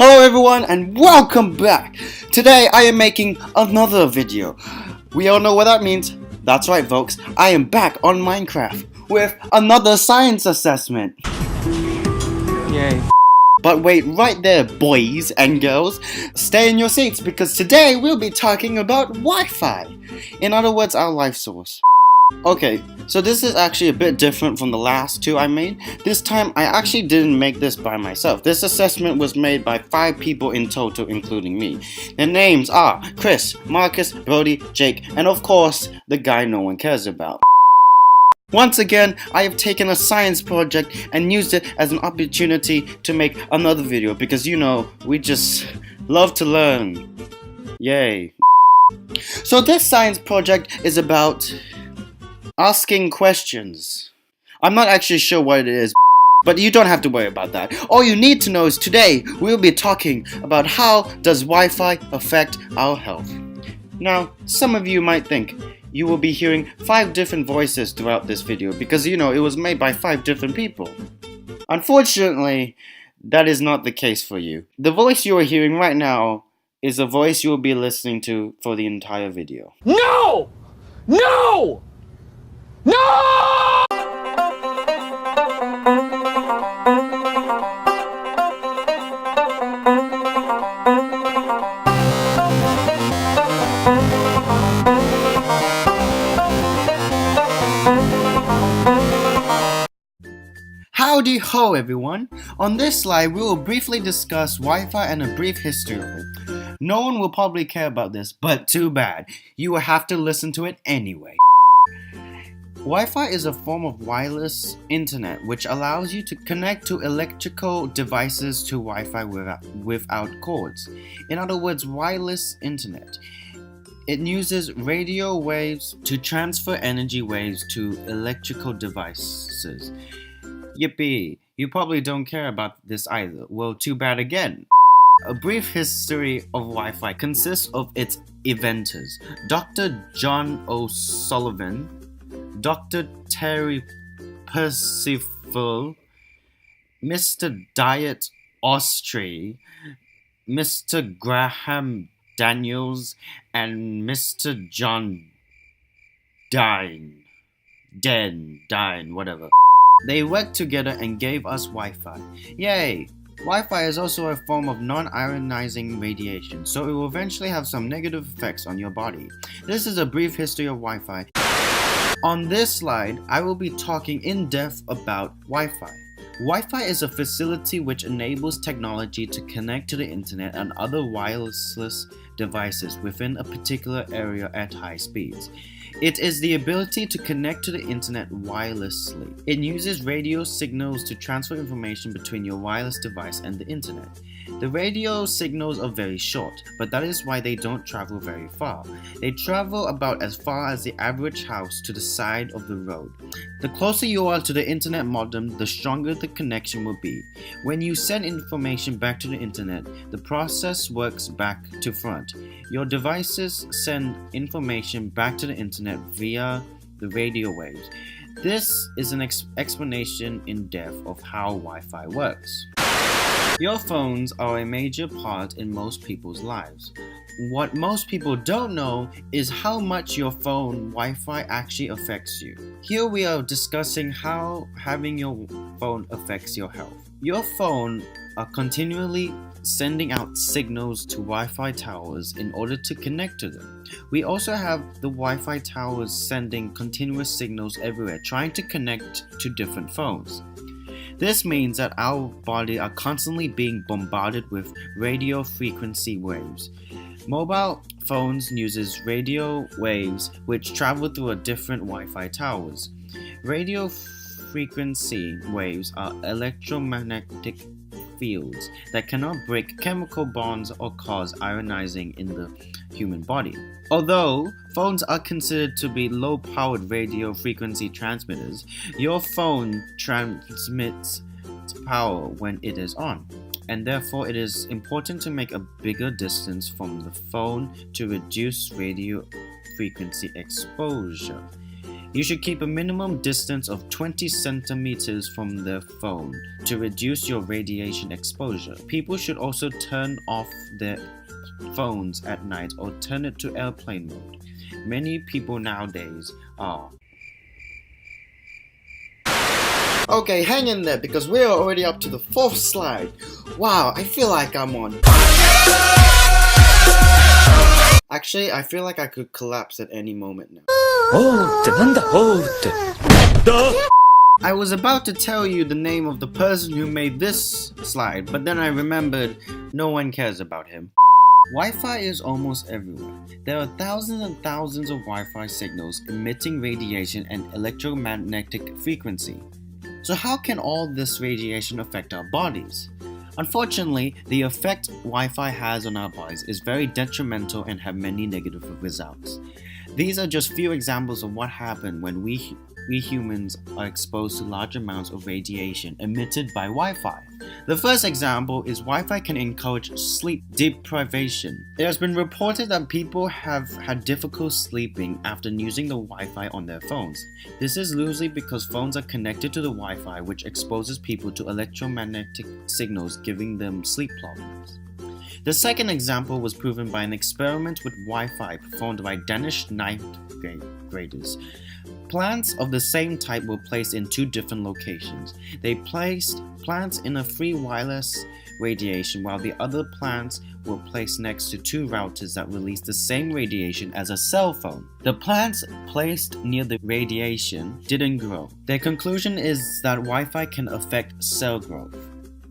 Hello everyone and welcome back! Today I am making another video. We all know what that means. That's right folks, I am back on Minecraft with another science assessment. Yay. But wait right there boys and girls, stay in your seats because today we'll be talking about Wi-Fi. In other words, our life source. Okay, so this is actually a bit different from the last two I made. This time I actually didn't make this by myself. This assessment was made by 5 people in total, including me. Their names are Chris, Marcus, Brody, Jake, and of course, the guy no one cares about. Once again, I have taken a science project and used it as an opportunity to make another video because you know, we just love to learn. Yay. So this science project is about asking questions. I'm not actually sure what it is, but you don't have to worry about that. All you need to know is today we'll be talking about how does Wi-Fi affect our health. Now, some of you might think you will be hearing 5 different voices throughout this video because you know it was made by 5 different people. Unfortunately, that is not the case for you. The voice you are hearing right now is a voice you will be listening to for the entire video. No! No! No! Howdy ho everyone! On this slide we will briefly discuss Wi-Fi and a brief history of it. No one will probably care about this, but too bad. You will have to listen to it anyway. Wi-Fi is a form of wireless internet which allows you to connect to electrical devices to Wi-Fi without cords. In other words, wireless internet. It uses radio waves to transfer energy waves to electrical devices. Yippee, you probably don't care about this either. Well, too bad again. A brief history of Wi-Fi consists of its inventors, Dr. John O'Sullivan, Dr. Terry Percival, Mr. Diet Austri, Mr. Graham Daniels, and Mr. John Dine, whatever. They worked together and gave us Wi-Fi. Yay! Wi-Fi is also a form of non-ionizing radiation, so it will eventually have some negative effects on your body. This is a brief history of Wi-Fi. On this slide, I will be talking in depth about Wi-Fi. Wi-Fi is a facility which enables technology to connect to the internet and other wireless devices within a particular area at high speeds. It is the ability to connect to the internet wirelessly. It uses radio signals to transfer information between your wireless device and the internet. The radio signals are very short, but that is why they don't travel very far. They travel about as far as the average house to the side of the road. The closer you are to the internet modem, the stronger the connection will be. When you send information back to the internet, the process works back to front. Your devices send information back to the internet via the radio waves. This is an explanation in depth of how Wi-Fi works. Your phones are a major part in most people's lives. What most people don't know is how much your phone Wi-Fi actually affects you. Here we are discussing how having your phone affects your health. Your phone are continually sending out signals to Wi-Fi towers in order to connect to them. We also have the Wi-Fi towers sending continuous signals everywhere, trying to connect to different phones. This means that our body are constantly being bombarded with radio frequency waves. Mobile phones uses radio waves which travel through different Wi-Fi towers. Radio frequency waves are electromagnetic fields that cannot break chemical bonds or cause ionizing in the human body. Although phones are considered to be low-powered radio frequency transmitters, your phone transmits power when it is on, and therefore it is important to make a bigger distance from the phone to reduce radio frequency exposure. You should keep a minimum distance of 20 centimeters from their phone to reduce your radiation exposure. People should also turn off their phones at night or turn it to airplane mode. Many people nowadays are. Okay, hang in there because we're already up to the 4th slide. Wow, I feel like I'm on. Actually, I feel like I could collapse at any moment now. I was about to tell you the name of the person who made this slide, but then I remembered no one cares about him. Wi-Fi is almost everywhere. There are thousands and thousands of Wi-Fi signals emitting radiation and electromagnetic frequency. So how can all this radiation affect our bodies? Unfortunately, the effect Wi-Fi has on our bodies is very detrimental and have many negative results. These are just few examples of what happens when we humans are exposed to large amounts of radiation emitted by Wi-Fi. The first example is Wi-Fi can encourage sleep deprivation. It has been reported that people have had difficulty sleeping after using the Wi-Fi on their phones. This is loosely because phones are connected to the Wi-Fi, which exposes people to electromagnetic signals, giving them sleep problems. The second example was proven by an experiment with Wi-Fi performed by Danish ninth graders. Plants of the same type were placed in 2 different locations. They placed plants in a free wireless radiation while the other plants were placed next to 2 routers that released the same radiation as a cell phone. The plants placed near the radiation didn't grow. Their conclusion is that Wi-Fi can affect cell growth.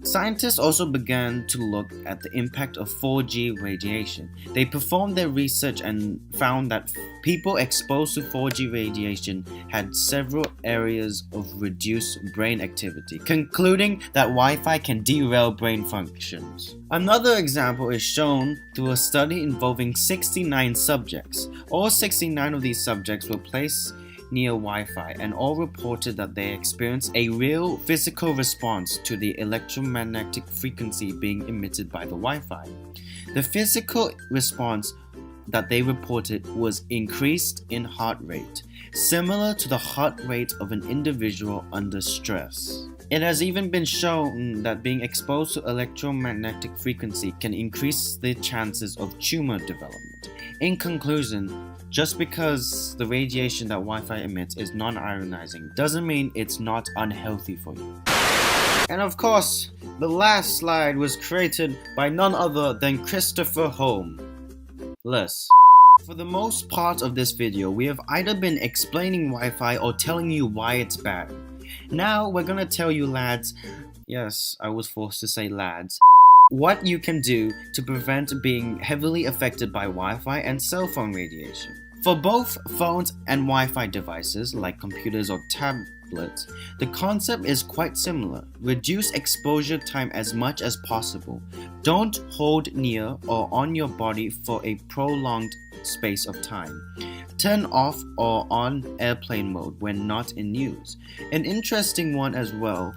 Scientists also began to look at the impact of 4G radiation. They performed their research and found that people exposed to 4G radiation had several areas of reduced brain activity, concluding that Wi-Fi can derail brain functions. Another example is shown through a study involving 69 subjects. All 69 of these subjects were placed near Wi-Fi and all reported that they experienced a real physical response to the electromagnetic frequency being emitted by the Wi-Fi. The physical response that they reported was increased in heart rate, similar to the heart rate of an individual under stress. It has even been shown that being exposed to electromagnetic frequency can increase the chances of tumor development. In conclusion, just because the radiation that Wi-Fi emits is non-ionizing doesn't mean it's not unhealthy for you. And of course, the last slide was created by none other than Christopher Holm. For the most part of this video, we have either been explaining Wi-Fi or telling you why it's bad. Now we're gonna tell you lads, yes, I was forced to say lads, what you can do to prevent being heavily affected by Wi-Fi and cell phone radiation. For both phones and Wi-Fi devices, like computers or tablets, the concept is quite similar. Reduce exposure time as much as possible. Don't hold near or on your body for a prolonged space of time. Turn off or on airplane mode when not in use. An interesting one as well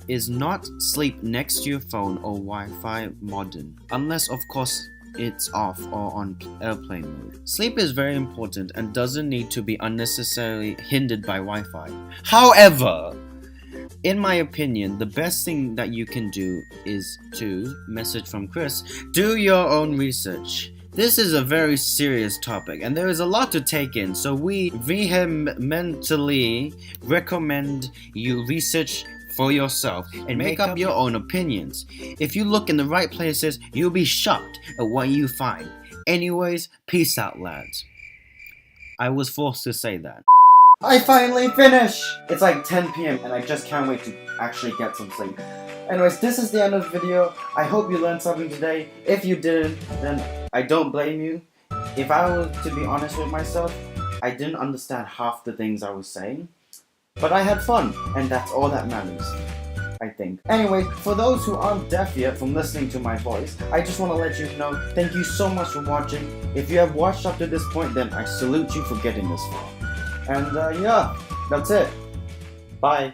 is not sleep next to your phone or Wi-Fi modem, unless of course it's off or on airplane mode. Sleep is very important and doesn't need to be unnecessarily hindered by Wi-Fi. However, in my opinion, the best thing that you can do is to, message from Chris, do your own research. This is a very serious topic and there is a lot to take in, so we vehemently recommend you research for yourself and make up your own opinions. If you look in the right places, you'll be shocked at what you find. Anyways, peace out lads. I was forced to say that. I finally finished! It's like 10 p.m. and I just can't wait to actually get some sleep. Anyways, this is the end of the video. I hope you learned something today. If you didn't, then I don't blame you. If I were to be honest with myself, I didn't understand half the things I was saying. But I had fun, and that's all that matters, I think. Anyway, for those who aren't deaf yet from listening to my voice, I just want to let you know, thank you so much for watching. If you have watched up to this point, then I salute you for getting this far. And yeah, that's it. Bye.